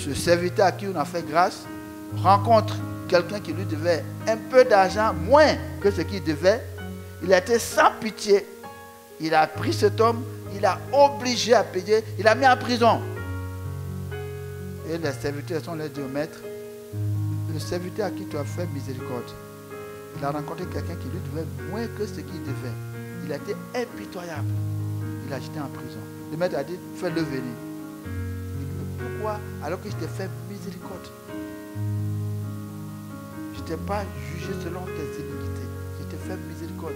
ce serviteur à qui on a fait grâce rencontre quelqu'un qui lui devait un peu d'argent, moins que ce qu'il devait. Il a été sans pitié. Il a pris cet homme, il l'a obligé à payer, il l'a mis en prison. Et les serviteurs sont allés dire au maître, le serviteur à qui tu as fait miséricorde, Il a rencontré quelqu'un qui lui devait moins que ce qu'il devait. Il a été impitoyable. Il l'a jeté en prison. Le maître a dit, fais-le venir. Il dit, mais pourquoi? Alors que je t'ai fait miséricorde. Je ne t'ai pas jugé selon tes iniquités. Je t'ai fait miséricorde.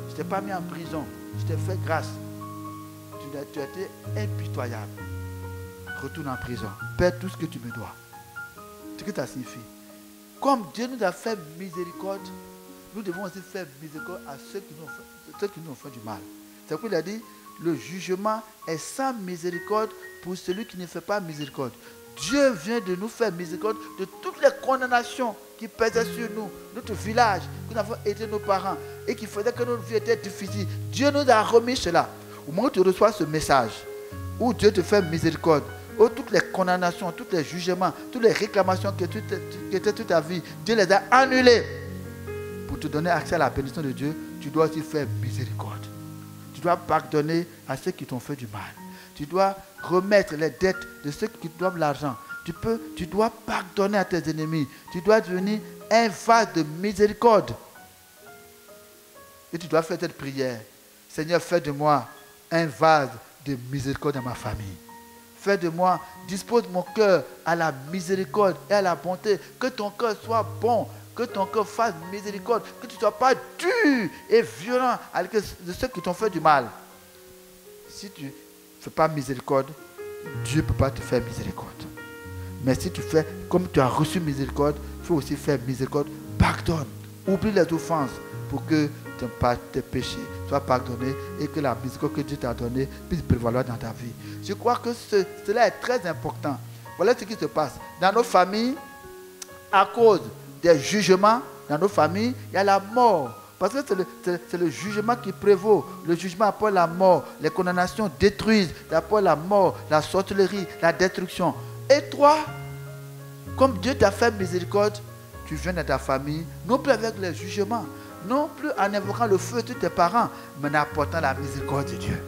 Je ne t'ai pas mis en prison. Je t'ai fait grâce. Tu as été impitoyable. Retourne en prison. Perds tout ce que tu me dois. Ce que ça signifie. Comme Dieu nous a fait miséricorde, nous devons aussi faire miséricorde à ceux qui nous ont fait du mal. C'est pourquoi il a dit, le jugement est sans miséricorde pour celui qui ne fait pas miséricorde. Dieu vient de nous faire miséricorde de toutes les condamnations qui pesaient sur nous, notre village, que nous avons été nos parents et qui faisaient que notre vie était difficile. Dieu nous a remis cela. Au moment où tu reçois ce message, où Dieu te fait miséricorde, où toutes les condamnations, tous les jugements, toutes les réclamations qui étaient toute ta vie, Dieu les a annulées. Pour te donner accès à la bénédiction de Dieu, tu dois aussi faire miséricorde. Tu dois pardonner à ceux qui t'ont fait du mal. Tu dois remettre les dettes de ceux qui te doivent l'argent. Tu dois pardonner à tes ennemis. Tu dois devenir un vase de miséricorde. Et tu dois faire cette prière. Seigneur, fais de moi un vase de miséricorde dans ma famille. Fais de moi, dispose mon cœur à la miséricorde et à la bonté. Que ton cœur soit bon. Que ton cœur fasse miséricorde. Que tu ne sois pas dur et violent avec ceux qui t'ont fait du mal. Si tu ne fais pas miséricorde, Dieu ne peut pas te faire miséricorde. Mais si tu fais comme tu as reçu miséricorde, il faut aussi faire miséricorde. Pardonne. Oublie les offenses pour que tes péchés soient pardonnés et que la miséricorde que Dieu t'a donnée puisse prévaloir dans ta vie. Je crois que cela est très important. Voilà ce qui se passe. Dans nos familles, à cause des jugements, dans nos familles, il y a la mort. Parce que c'est le jugement qui prévaut. Le jugement apporte la mort. Les condamnations détruisent. Apporte la mort, la sorcellerie, la destruction. Et toi, comme Dieu t'a fait miséricorde, tu viens dans ta famille, non plus avec les jugements, non plus en invoquant le feu de tes parents, mais en apportant la miséricorde de Dieu.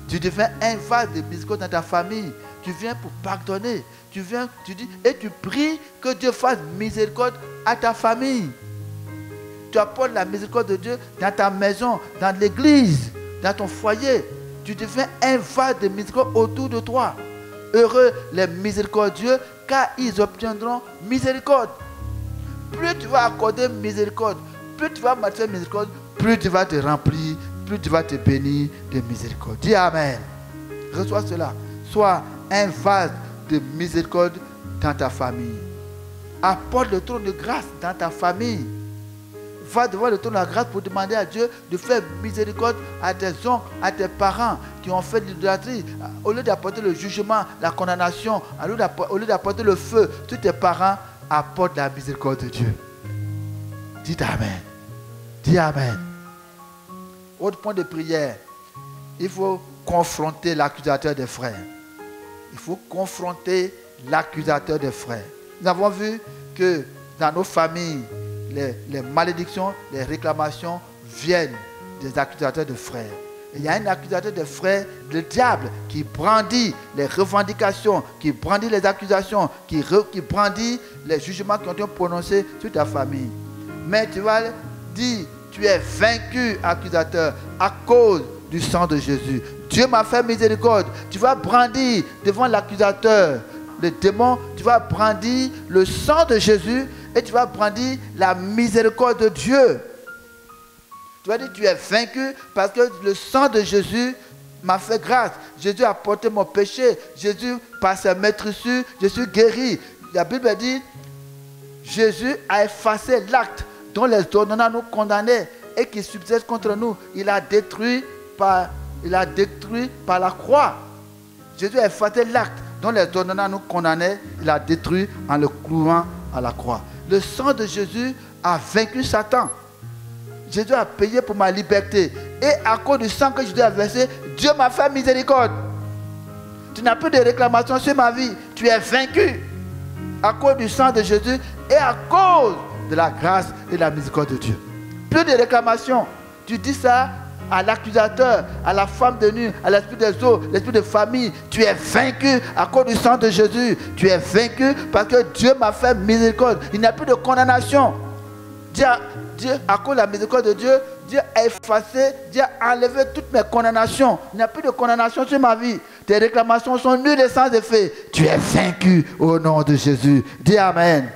Tu deviens un vase de miséricorde dans ta famille. Tu viens pour pardonner. Tu viens, tu dis, et tu pries que Dieu fasse miséricorde à ta famille. Tu apportes la miséricorde de Dieu dans ta maison, dans l'église, dans ton foyer. Tu deviens un vase de miséricorde autour de toi. Heureux les miséricordieux, car ils obtiendront miséricorde. Plus tu vas accorder miséricorde, plus tu vas marcher miséricorde, plus tu vas te remplir, plus tu vas te bénir de miséricorde. Dis Amen. Reçois cela. Sois un vase de miséricorde dans ta famille. Apporte le trône de grâce dans ta famille. Va devant le trône de la grâce pour demander à Dieu de faire miséricorde à tes oncles, à tes parents qui ont fait de l'idolâtrie. Au lieu d'apporter le jugement, la condamnation, au lieu d'apporter le feu, tous tes parents apportent la miséricorde de Dieu. Dis Amen. Dis Amen. Autre point de prière, il faut confronter l'accusateur des frères. Il faut confronter l'accusateur des frères. Nous avons vu que dans nos familles, les malédictions, les réclamations viennent des accusateurs de frères. Et il y a un accusateur de frères, le diable, qui brandit les revendications, qui brandit les accusations, qui brandit les jugements qui ont été prononcés sur ta famille. Mais tu vas dire, tu es vaincu, accusateur, à cause du sang de Jésus. Dieu m'a fait miséricorde. Tu vas brandir devant l'accusateur, le démon, tu vas brandir le sang de Jésus et tu vas brandir la miséricorde de Dieu. Tu vas dire, tu es vaincu parce que le sang de Jésus m'a fait grâce. Jésus a porté mon péché. Jésus, par sa maîtrisure, je suis guéri. La Bible dit, Jésus a effacé l'acte dont les ordonnances nous condamnaient et qui subsiste contre nous. Il a détruit par la croix. Jésus a effacé l'acte dont les ordonnances nous condamnaient. Il a détruit en le clouant à la croix. Le sang de Jésus a vaincu Satan. Jésus a payé pour ma liberté. Et à cause du sang que Jésus a versé, Dieu m'a fait miséricorde. Tu n'as plus de réclamation sur ma vie. Tu es vaincu. À cause du sang de Jésus et à cause de la grâce et de la miséricorde de Dieu. Plus de réclamation. Tu dis ça à l'accusateur, à la femme de nu, à l'esprit des eaux, l'esprit de famille. Tu es vaincu à cause du sang de Jésus. Tu es vaincu parce que Dieu m'a fait miséricorde. Il n'y a plus de condamnation. Dieu, à cause de la miséricorde de Dieu, Dieu a effacé, Dieu a enlevé toutes mes condamnations. Il n'y a plus de condamnation sur ma vie. Tes réclamations sont nulles et sans effet. Tu es vaincu au nom de Jésus. Dis Amen.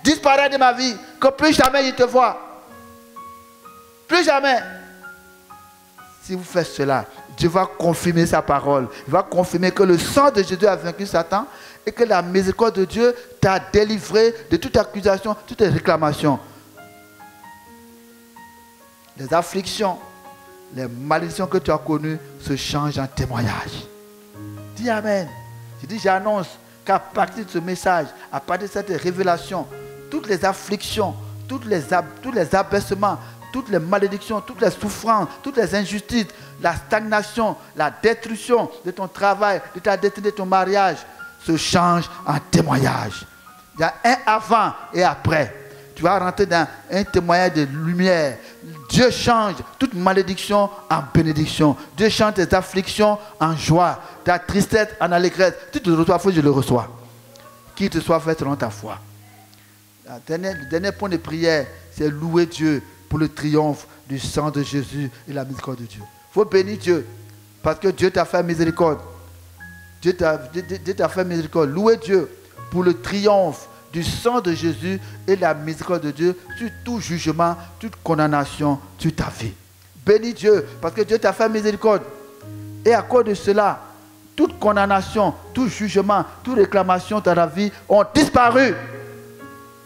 Disparaît de ma vie, que plus jamais il te voit. Plus jamais. Si vous faites cela, Dieu va confirmer sa parole. Il va confirmer que le sang de Jésus a vaincu Satan et que la miséricorde de Dieu t'a délivré de toute accusation, toute réclamation. Les afflictions, les malédictions que tu as connues se changent en témoignage. Dis Amen. Je dis, j'annonce qu'à partir de ce message, à partir de cette révélation, toutes les afflictions, tous les abaissements, toutes les malédictions, toutes les souffrances, toutes les injustices, la stagnation, la destruction de ton travail, de ta destinée, de ton mariage, se changent en témoignage. Il y a un avant et après. Tu vas rentrer dans un témoignage de lumière. Dieu change toute malédiction en bénédiction. Dieu change tes afflictions en joie, ta tristesse en allégresse. Tu te reçois, faut que je le reçois. Qu'il te soit fait selon ta foi. Le dernier point de prière, c'est louer Dieu pour le triomphe du sang de Jésus et la miséricorde de Dieu. Il faut bénir Dieu parce que Dieu t'a fait miséricorde. Dieu t'a fait miséricorde. Louer Dieu pour le triomphe du sang de Jésus et la miséricorde de Dieu sur tout jugement, toute condamnation sur ta vie. Bénis Dieu parce que Dieu t'a fait miséricorde. Et à cause de cela, toute condamnation, tout jugement, toute réclamation dans ta vie ont disparu.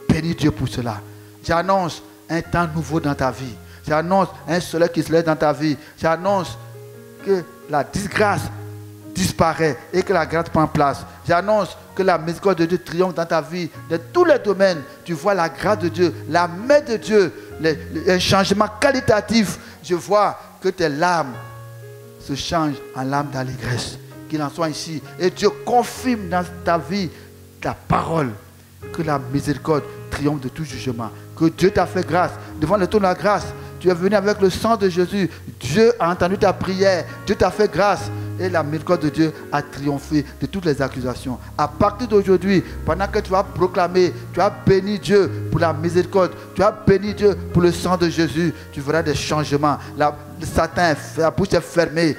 Bénis Dieu pour cela. J'annonce un temps nouveau dans ta vie. J'annonce un soleil qui se lève dans ta vie. J'annonce que la disgrâce disparaît et que la grâce prend place. J'annonce que la miséricorde de Dieu triomphe dans ta vie. De tous les domaines, tu vois la grâce de Dieu, la main de Dieu, un changement qualitatif. Je vois que tes larmes se changent en larmes d'allégresse. Qu'il en soit ici. Et Dieu confirme dans ta vie ta parole. Que la miséricorde triomphe de tout jugement. Que Dieu t'a fait grâce. Devant le trône de la grâce, tu es venu avec le sang de Jésus. Dieu a entendu ta prière. Dieu t'a fait grâce. Et la miséricorde de Dieu a triomphé de toutes les accusations. À partir d'aujourd'hui, pendant que tu vas proclamer, tu as béni Dieu pour la miséricorde, tu as béni Dieu pour le sang de Jésus, tu verras des changements. Satan, la bouche est fermée,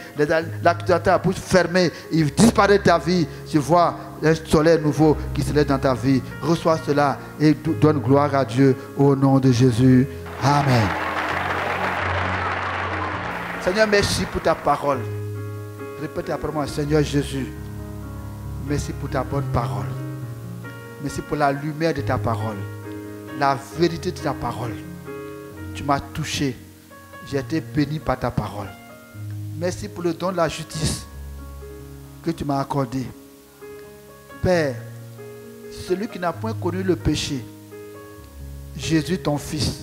l'accusateur, la bouche fermée, il disparaît de ta vie. Tu vois un soleil nouveau qui se lève dans ta vie. Reçois cela et donne gloire à Dieu au nom de Jésus. Amen. Seigneur, merci pour ta parole. Répète après moi, Seigneur Jésus, merci pour ta bonne parole. Merci pour la lumière de ta parole, la vérité de ta parole. Tu m'as touché, j'ai été béni par ta parole. Merci pour le don de la justice que tu m'as accordé. Père, celui qui n'a point connu le péché, Jésus ton Fils,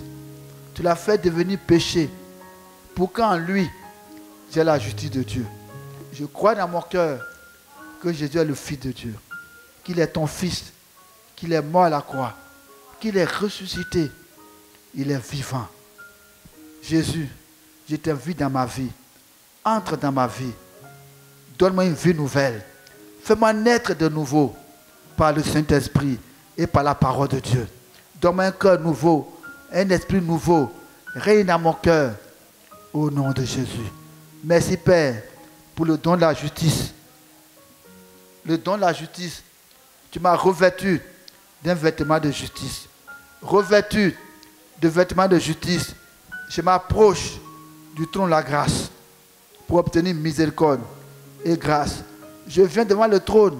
tu l'as fait devenir péché pour qu'en lui, j'ai la justice de Dieu. Je crois dans mon cœur que Jésus est le Fils de Dieu, qu'il est ton Fils, qu'il est mort à la croix, qu'il est ressuscité, il est vivant. Jésus, je t'invite dans ma vie, entre dans ma vie, donne-moi une vie nouvelle, fais-moi naître de nouveau par le Saint-Esprit et par la parole de Dieu. Donne-moi un cœur nouveau, un esprit nouveau, règne dans mon cœur, au nom de Jésus. Merci Père, pour le don de la justice. Le don de la justice, tu m'as revêtu d'un vêtement de justice. Revêtu de vêtements de justice, je m'approche du trône de la grâce pour obtenir miséricorde et grâce. Je viens devant le trône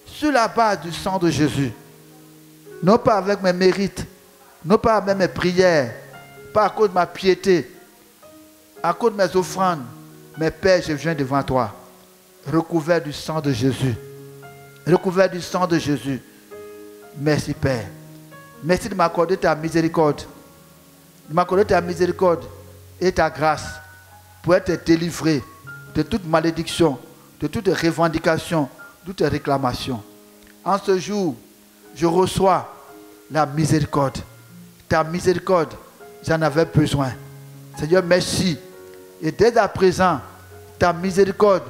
sur la base du sang de Jésus. Non pas avec mes mérites, non pas avec mes prières, pas à cause de ma piété, à cause de mes offrandes. Mais Père, je viens devant toi, recouvert du sang de Jésus. Recouvert du sang de Jésus. Merci Père. Merci de m'accorder ta miséricorde. De m'accorder ta miséricorde et ta grâce pour être délivré de toute malédiction, de toute revendication, de toute réclamation. En ce jour, je reçois la miséricorde. Ta miséricorde, j'en avais besoin. Seigneur, merci. Et dès à présent, ta miséricorde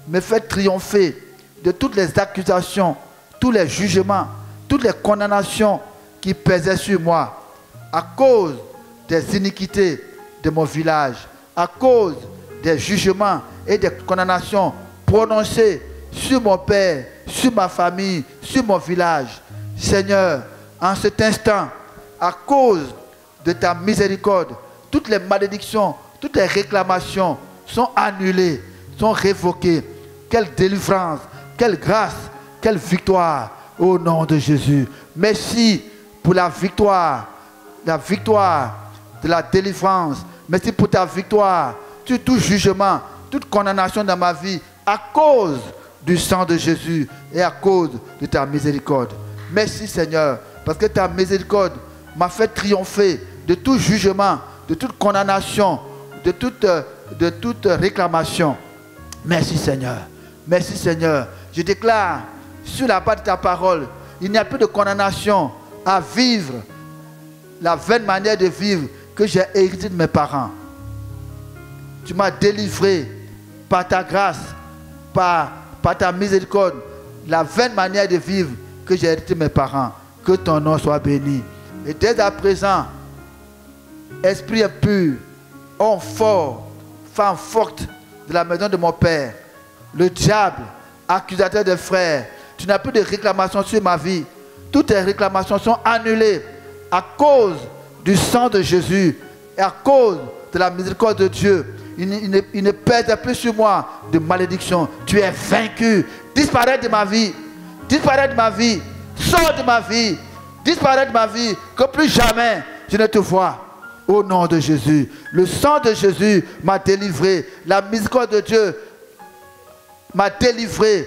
me fait triompher de toutes les accusations, tous les jugements, toutes les condamnations qui pesaient sur moi à cause des iniquités de mon village, à cause des jugements et des condamnations prononcées sur mon père, sur ma famille, sur mon village. Seigneur, en cet instant, à cause de ta miséricorde, toutes les malédictions, toutes les réclamations sont annulées, sont révoquées. Quelle délivrance, quelle grâce, quelle victoire au nom de Jésus. Merci pour la victoire de la délivrance. Merci pour ta victoire sur tout jugement, toute condamnation dans ma vie à cause du sang de Jésus et à cause de ta miséricorde. Merci Seigneur, parce que ta miséricorde m'a fait triompher de tout jugement, de toute condamnation, de toute réclamation. Merci Seigneur. Merci Seigneur. Je déclare sur la base de ta parole, il n'y a plus de condamnation à vivre la vaine manière de vivre que j'ai héritée de mes parents. Tu m'as délivré par ta grâce, par ta miséricorde, la vaine manière de vivre que j'ai hérité de mes parents. Que ton nom soit béni. Et dès à présent, esprit impur, homme fort, femme forte de la maison de mon père, le diable, accusateur des frères, tu n'as plus de réclamations sur ma vie. Toutes tes réclamations sont annulées à cause du sang de Jésus et à cause de la miséricorde de Dieu. Il ne pèse plus sur moi de malédiction. Tu es vaincu. Disparaît de ma vie. Disparaît de ma vie. Sors de ma vie. Disparaît de ma vie. Que plus jamais je ne te vois. Au nom de Jésus. Le sang de Jésus m'a délivré. La miséricorde de Dieu m'a délivré.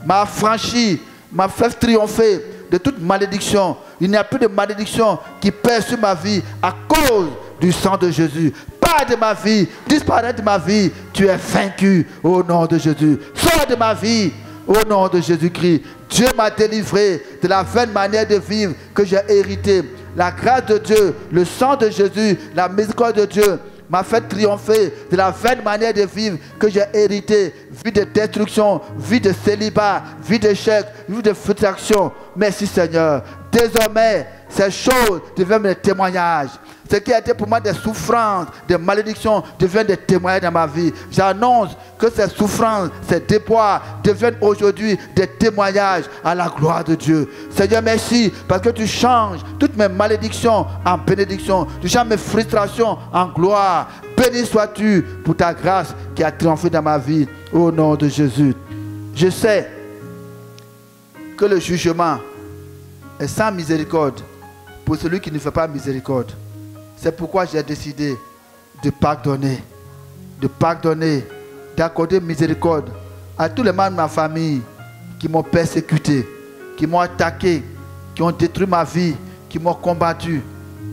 M'a affranchi. M'a fait triompher de toute malédiction. Il n'y a plus de malédiction qui pèse sur ma vie à cause du sang de Jésus. Pas de ma vie, disparaît de ma vie. Tu es vaincu au nom de Jésus. Sors de ma vie au nom de Jésus-Christ. Dieu m'a délivré de la vaine manière de vivre que j'ai héritée. La grâce de Dieu, le sang de Jésus, la miséricorde de Dieu m'a fait triompher de la vaine manière de vivre que j'ai héritée. Vie de destruction, vie de célibat, vie d'échec, vie de frustration. Merci Seigneur. Désormais, ces choses deviennent des témoignages. Ce qui a été pour moi des souffrances, des malédictions, deviennent des témoignages dans ma vie. J'annonce que ces souffrances, ces déboires deviennent aujourd'hui des témoignages à la gloire de Dieu. Seigneur, merci parce que tu changes toutes mes malédictions en bénédiction. Tu changes mes frustrations en gloire. Béni sois-tu pour ta grâce qui a triomphé dans ma vie. Au nom de Jésus. Je sais que le jugement est sans miséricorde pour celui qui ne fait pas miséricorde. C'est pourquoi j'ai décidé de pardonner, d'accorder miséricorde à tous les membres de ma famille qui m'ont persécuté, qui m'ont attaqué, qui ont détruit ma vie, qui m'ont combattu.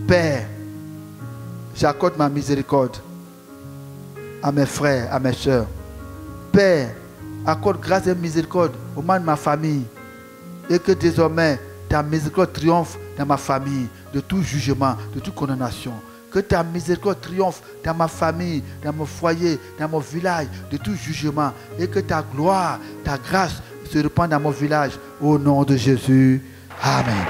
Père, j'accorde ma miséricorde à mes frères, à mes soeurs. Père, accorde grâce et miséricorde aux membres de ma famille et que désormais ta miséricorde triomphe dans ma famille de tout jugement, de toute condamnation. Que ta miséricorde triomphe dans ma famille, dans mon foyer, dans mon village, de tout jugement. Et que ta gloire, ta grâce se répande dans mon village. Au nom de Jésus. Amen.